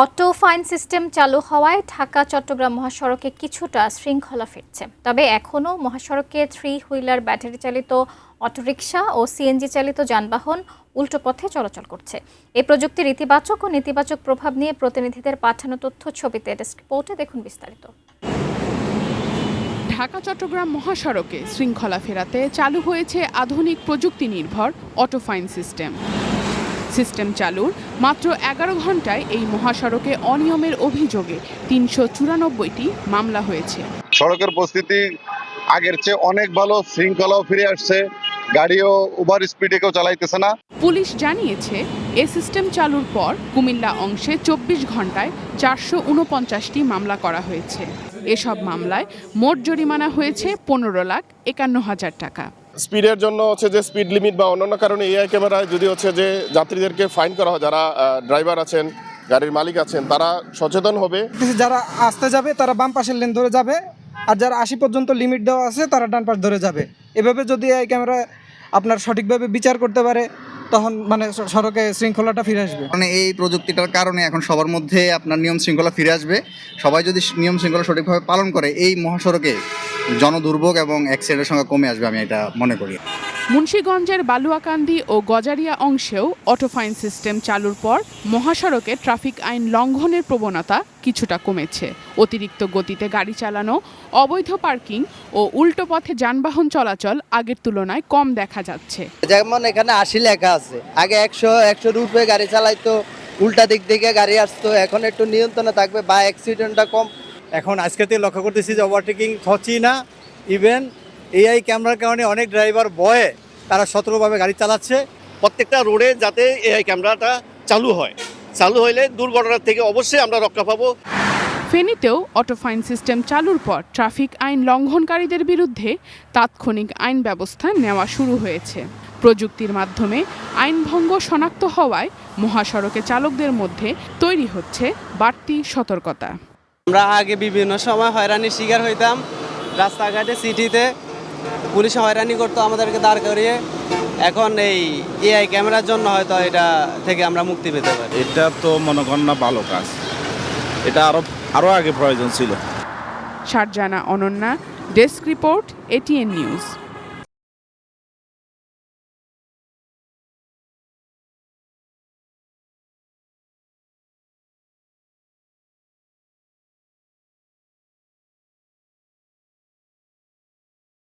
Auto fine system চালু হওয়ায় ঢাকা-চট্টগ্রাম মহাসড়কে কিছুটা শৃঙ্খলা ফিরছে। তবে এখনও মহাসড়কে 3 হুইলার ব্যাটারি চালিত অটোরিকশা ও সিএনজি চালিত যানবাহন উল্টো পথে চলাচল করছে। এই প্রযুক্তির ইতিবাচক ও নেতিবাচক প্রভাব নিয়ে প্রতিনিধিদের পাঠানো তথ্য ছবিতে ডেস্ক রিপোর্টে দেখুন বিস্তারিত। ঢাকা-চট্টগ্রাম মহাসড়কে শৃঙ্খলা ফেরাতে চালু হয়েছে আধুনিক প্রযুক্তি নির্ভর অটো ফাইন সিস্টেম চালুর মাত্র 11 ঘন্টায় এই মহাসড়কে অনিয়মের অভিযোগে ৩৯৪টি মামলা হয়েছে। সড়কের পরিস্থিতি আগের চেয়ে অনেক ভালো, শৃঙ্খলাও ফিরে আসছে, গাড়িও ওভার স্পিডে কেউ চালাইতেছে না। পুলিশ জানিয়েছে এ সিস্টেম চালুর পর কুমিল্লা অংশে 24 ঘন্টায় 449টি মামলা করা হয়েছে। এসব মামলায় মোট জরিমানা হয়েছে 15,51,000 টাকা। স্পিডের জন্য হচ্ছে যে স্পিড লিমিট বা অন্যান্য কারণে এআই ক্যামেরায় যদি হচ্ছে যে যাত্রীদেরকে ফাইন করা হয়, যারা ড্রাইভার আছেন, গাড়ির মালিক আছেন, তারা সচেতন হবে। যারা আসতে যাবে তারা বাম পাশের লেন ধরে যাবে, আর যারা 80 পর্যন্ত লিমিট দেওয়া আছে তারা ডান পাশ ধরে যাবে। এভাবে যদি এআই ক্যামেরা আপনার সঠিকভাবে বিচার করতে পারে তখন সড়কে শৃঙ্খলাটা ফিরে আসবে। এই প্রযুক্তিটার কারণে এখন সবার মধ্যে আপনার নিয়ম শৃঙ্খলা ফিরে আসবে। সবাই যদি নিয়ম শৃঙ্খলা সঠিকভাবে পালন করে এই মহাসড়কে জনদুর্ভোগ এবং অ্যাক্সিডেন্টের সংখ্যা কমে আসবে, আমি এটা মনে করি। মুন্সিগঞ্জের বালুয়াকান্দি ও গজারিয়া অংশেও অটো ফাইন সিস্টেম চালুর পর মহাসড়কে ট্রাফিক আইন লঙ্ঘনের প্রবণতা কিছুটা কমেছে। অতিরিক্ত গতিতে গাড়ি চালানো, অবৈধ পার্কিং ও উল্টো পথে যানবাহন চলাচল আগের তুলনায় কম দেখা যাচ্ছে। যেমন এখানে 80 লেখা আছে, আগে 100 রুপে গাড়ি চালাইতো, উল্টা দিক থেকে গাড়ি আসতো, এখন একটু নিয়ন্ত্রণে থাকবে বা অ্যাক্সিডেন্টটা কম। এখন আজকে থেকে লক্ষ্য করতেছি যে ওভারটেকিং হচ্ছেই না। ইভেন এআই ক্যামেরার কারণে অনেক ড্রাইভার ভয়ে তারা সতর্কভাবে গাড়ি চালাচ্ছে। প্রত্যেকটা রোডে যাতে এআই ক্যামেরাটা চালু হইলে দুর্ঘটনার থেকে অবশ্যই আমরা রক্ষা পাবো। ফেনীতেও অটো ফাইন সিস্টেম চালুর পর ট্রাফিক আইন লঙ্ঘনকারীদের বিরুদ্ধে তাৎক্ষণিক আইন ব্যবস্থা নেওয়া শুরু হয়েছে। প্রযুক্তির মাধ্যমে আইন ভঙ্গ শনাক্ত হওয়ায় মহাসড়কে চালকদের মধ্যে তৈরি হচ্ছে বাড়তি সতর্কতা। আমরা আগে বিভিন্ন সময় হয়রানির শিকার হইতাম, রাস্তাঘাটে সিটিতে পুলিশ হয়রানি করতো আমাদেরকে দাঁড় করিয়ে। এখন এই এআই ক্যামেরার জন্য হয়তো এটা থেকে আমরা মুক্তি পেতে পারি। এটা তো মনে করেন না ভালো কাজ, এটা আরো আগে প্রয়োজন ছিল। Sharjana Ananya, desk report, ATN news.